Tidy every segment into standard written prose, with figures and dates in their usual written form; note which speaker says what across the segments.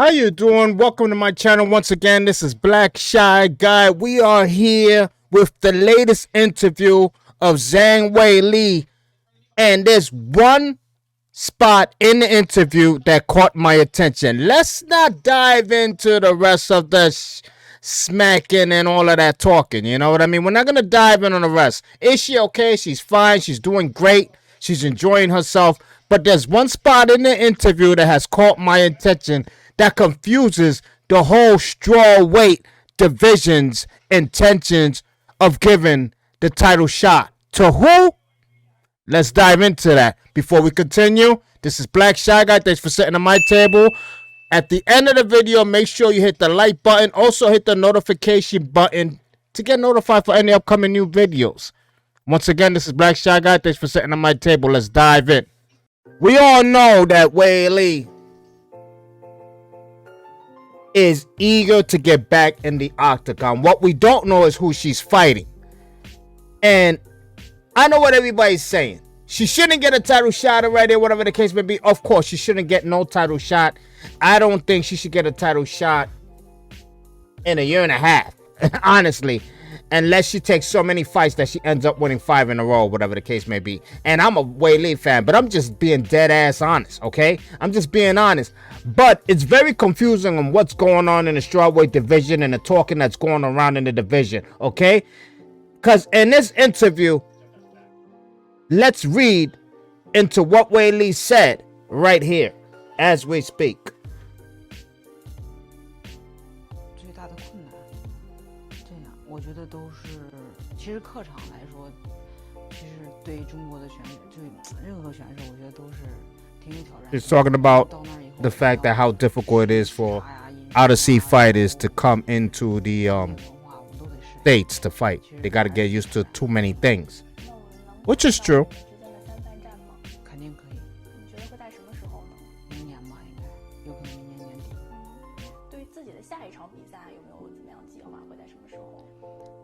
Speaker 1: How you doing? Welcome to my channel once again. This is Black Shy Guy. We are here with the latest interview of Weili, and there's one spot in the interview that caught my attention. Let's not dive into the rest of the smacking and all of that talking. You know what I mean? We're not gonna dive in on the rest. Is she okay? She's fine. She's doing great. She's enjoying herself. But there's one spot in the interview that has caught my attention that confuses the whole strawweight division's intentions of giving the title shot. To who? Let's dive into that. Before we continue, this is Black Shy Guy. Thanks for sitting on my table. At the end of the video, make sure you hit the like button. Also hit the notification button to get notified for any upcoming new videos. Once again, this is Black Shy Guy. Thanks for sitting on my table. Let's dive in. We all know that Weili is eager to get back in the octagon. What we don't know is who she's fighting. And I know what everybody's saying. She shouldn't get a title shot already, whatever the case may be. Of course, she shouldn't get no title shot. I don't think she should get a title shot in a year and a half, honestly. Unless she takes so many fights that she ends up winning 5 in a row, whatever the case may be. And I'm a Weili fan, but I'm just being dead ass honest, okay? I'm just being honest. But it's very confusing on what's going on in the strawweight division and the talking that's going around in the division, okay? Because in this interview, let's read into what Weili said right here as we speak.
Speaker 2: 我觉得都是，其实客场来说，其实对中国的选手，对任何选手，我觉得都是挺有挑战。
Speaker 1: He's talking about the fact that how difficult it is for out-of-sea fighters to come into the states to fight. They got to get used to too many things, which is true.
Speaker 2: 肯定可以。你觉得会在什么时候呢？明年吧，应该有可能明年年底。对于自己的下一场比赛，有没有怎么样计划？会在什么时候？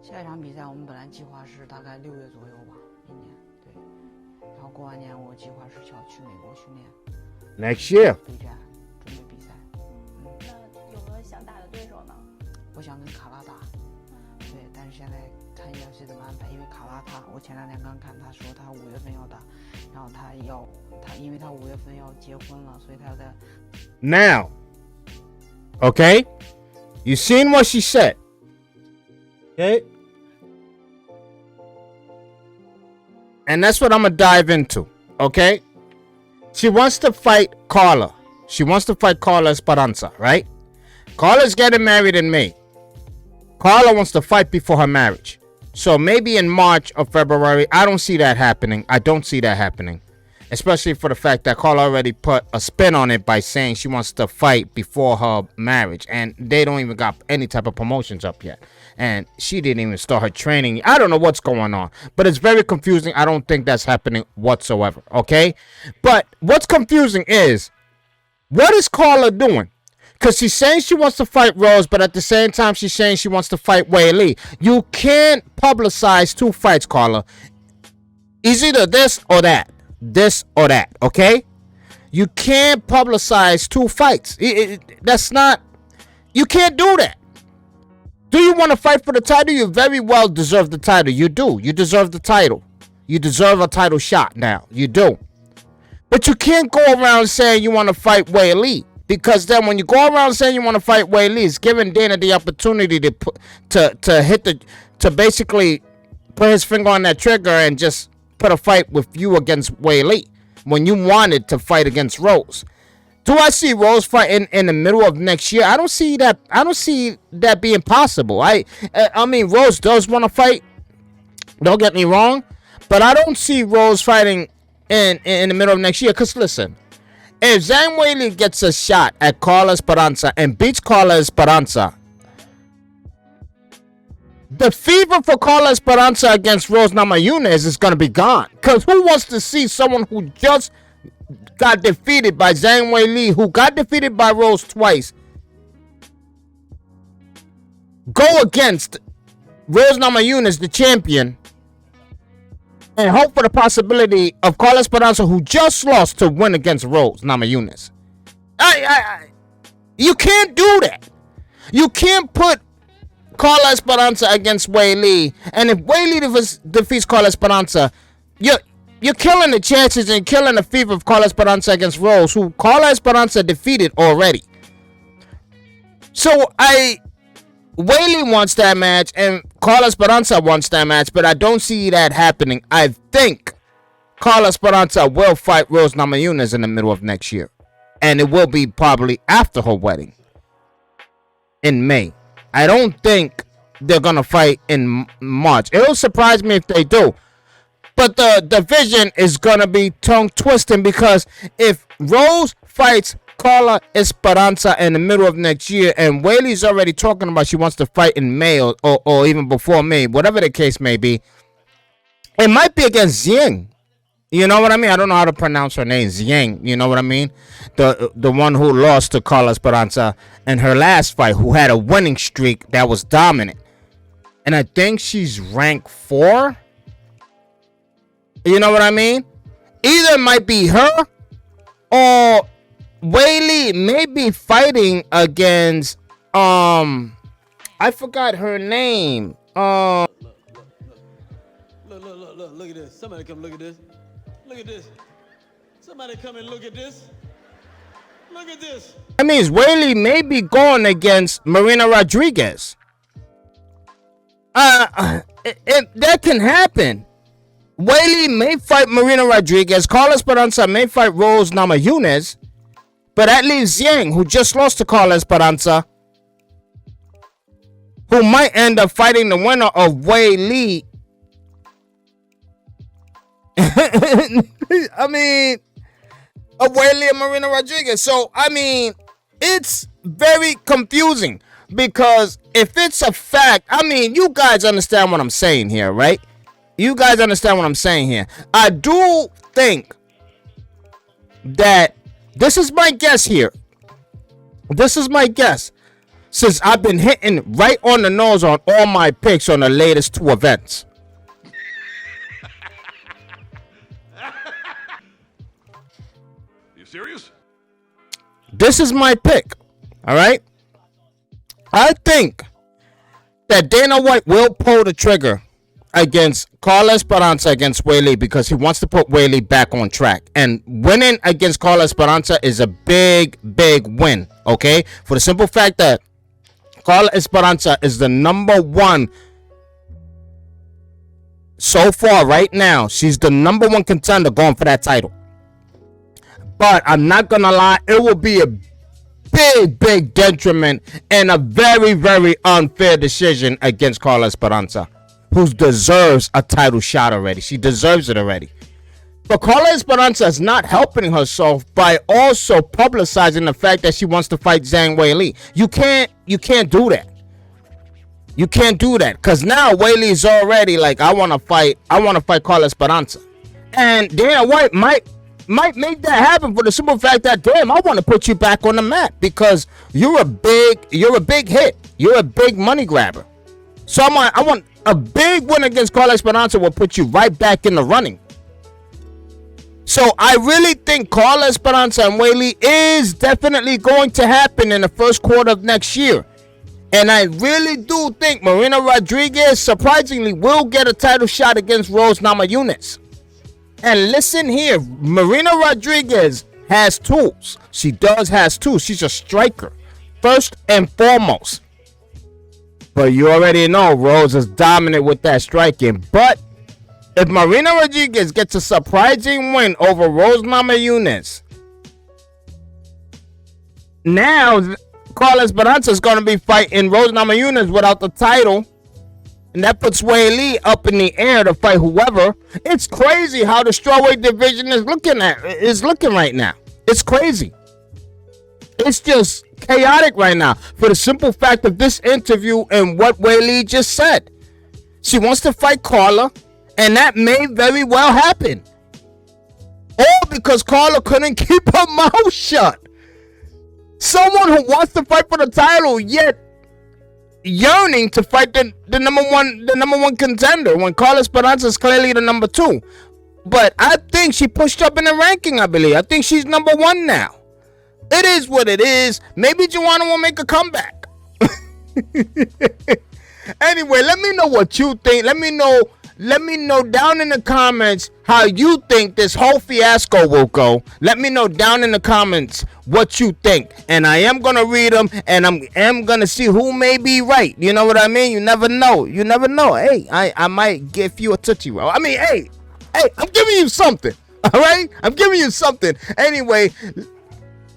Speaker 2: 下一场比赛我们本来计划是大概6月左右吧，一年对。然后过完年我计划是想去美国训练。
Speaker 1: Next year.
Speaker 2: 备战，准备比赛。那有没有想打的对手呢？我想跟卡拉打。对，但是现在看UFC怎么安排，因为卡拉我前2天刚看他说他5月份要打，然后因为他5月份要结婚了，所以他要在。
Speaker 1: Now, okay, you seen what she said. Okay. And that's what I'm going to dive into. Okay. She wants to fight Carla. She wants to fight Carla Esperanza, right? Carla's getting married in May. Carla wants to fight before her marriage. So maybe in March or February. I don't see that happening. I don't see that happening. Especially for the fact that Carla already put a spin on it by saying she wants to fight before her marriage. And they don't even got any type of promotions up yet. And she didn't even start her training. I don't know what's going on. But it's very confusing. I don't think that's happening whatsoever. Okay? But what's confusing is, what is Carla doing? Because she's saying she wants to fight Rose, but at the same time, she's saying she wants to fight Weili. You can't publicize 2 fights, Carla. It's either this or that. This or that, okay? You can't publicize 2 fights. That's not... You can't do that. Do you want to fight for the title? You very well deserve the title. You do. You deserve the title. You deserve a title shot now. You do. But you can't go around saying you want to fight Weili. Because then when you go around saying you want to fight Weili, it's giving Dana the opportunity to basically put his finger on that trigger and just put a fight with you against Weili when you wanted to fight against Rose. Do I see Rose fighting in the middle of next year? I don't see that. I don't see that being possible. I mean, Rose does want to fight. Don't get me wrong, but I don't see Rose fighting in the middle of next year. Cause listen, if Weili gets a shot at Carla Esperanza and beats Carla Esperanza, the fever for Carla Esperanza against Rose Namajunas is going to be gone. Because who wants to see someone who just got defeated by Weili, who got defeated by Rose twice, go against Rose Namajunas, the champion, and hope for the possibility of Carla Esperanza, who just lost, to win against Rose Namajunas? You can't do that. You can't put Carla Esperanza against Weili, and if Weili defeats Carla Esperanza, you're killing the chances and killing the fever of Carla Esperanza against Rose, who Carla Esperanza defeated already. So Weili wants that match and Carla Esperanza wants that match, but I don't see that happening. I think Carla Esperanza will fight Rose Namajunas in the middle of next year, and it will be probably after her wedding in May. I don't think they're gonna fight in March. It'll surprise me if they do. But the division is gonna be tongue twisting, because if Rose fights Carla Esperanza in the middle of next year, and Weili's already talking about she wants to fight in May or even before May, whatever the case may be, it might be against Zhang. You know what I mean? I don't know how to pronounce her name. Zhang. You know what I mean? The one who lost to Carla Esperanza in her last fight, who had a winning streak that was dominant. And I think she's ranked 4. You know what I mean? Either it might be her or Weili may be fighting against I forgot her name.
Speaker 3: Look at this. Somebody come look at this. Look at this. Somebody come and look at this. Look at this.
Speaker 1: That means Weili may be going against Marina Rodriguez. That can happen. Weili may fight Marina Rodriguez. Carla Esperanza may fight Rose Namajunas. But that leaves Zhang, who just lost to Carla Esperanza, who might end up fighting the winner of Weili. I mean, of Weili and Marina Rodriguez. So, I mean, it's very confusing, because if it's a fact, I mean, you guys understand what I'm saying here, right? You guys understand what I'm saying here. I do think that, this is my guess here. This is my guess. Since I've been hitting right on the nose on all my picks on the latest 2 events.
Speaker 4: You serious?
Speaker 1: This is my pick. All right. I think that Dana White will pull the trigger against Carla Esperanza against Weili, because he wants to put Weili back on track. And winning against Carla Esperanza is a big, big win. Okay. For the simple fact that Carla Esperanza is the #1 so far right now. She's the #1 contender going for that title. But I'm not gonna lie, it will be a big, big detriment and a very, very unfair decision against Carla Esperanza, who deserves a title shot already. She deserves it already. But Carla Esperanza is not helping herself by also publicizing the fact that she wants to fight Zhang Weili. You can't do that. You can't do that, because now Weili is already like, I want to fight Carla Esperanza. And Dana White might make that happen for the simple fact that, damn, I want to put you back on the map, because you're a big hit. You're a big money grabber. So I want a big win against Carla Esperanza will put you right back in the running. So I really think Carla Esperanza and Weili is definitely going to happen in the first quarter of next year. And I really do think Marina Rodriguez surprisingly will get a title shot against Rose Namajunas. And listen here, Marina Rodriguez has tools. She has tools. She's a striker, first and foremost. But you already know Rose is dominant with that striking. But if Marina Rodriguez gets a surprising win over Rose Namajunas, now Carla Esperanza is going to be fighting Rose Namajunas without the title. And that puts Weili up in the air to fight whoever. It's crazy how the strawweight division is looking right now. It's crazy. It's just chaotic right now, for the simple fact of this interview and what Weili just said. She wants to fight Carla, and that may very well happen. All because Carla couldn't keep her mouth shut. Someone who wants to fight for the title, yet yearning to fight the number one contender, when Carla Esperanza is clearly the #2. But I think she pushed up in the ranking, I believe. I think she's #1 now. It is what it is. Maybe Joanna will make a comeback. Anyway, let me know what you think. Let me know down in the comments how you think this whole fiasco will go. Let me know down in the comments what you think. And I am going to read them, and I am going to see who may be right. You know what I mean? You never know. You never know. Hey, I might give you a Tootsie Roll. I mean, hey, I'm giving you something. All right? I'm giving you something. Anyway,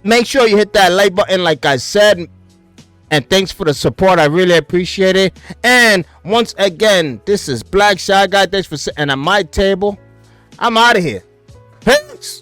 Speaker 1: make sure you hit that like button like I said. And thanks for the support. I really appreciate it. And once again, this is Black Shy Guy. Thanks for sitting at my table. I'm out of here. Peace.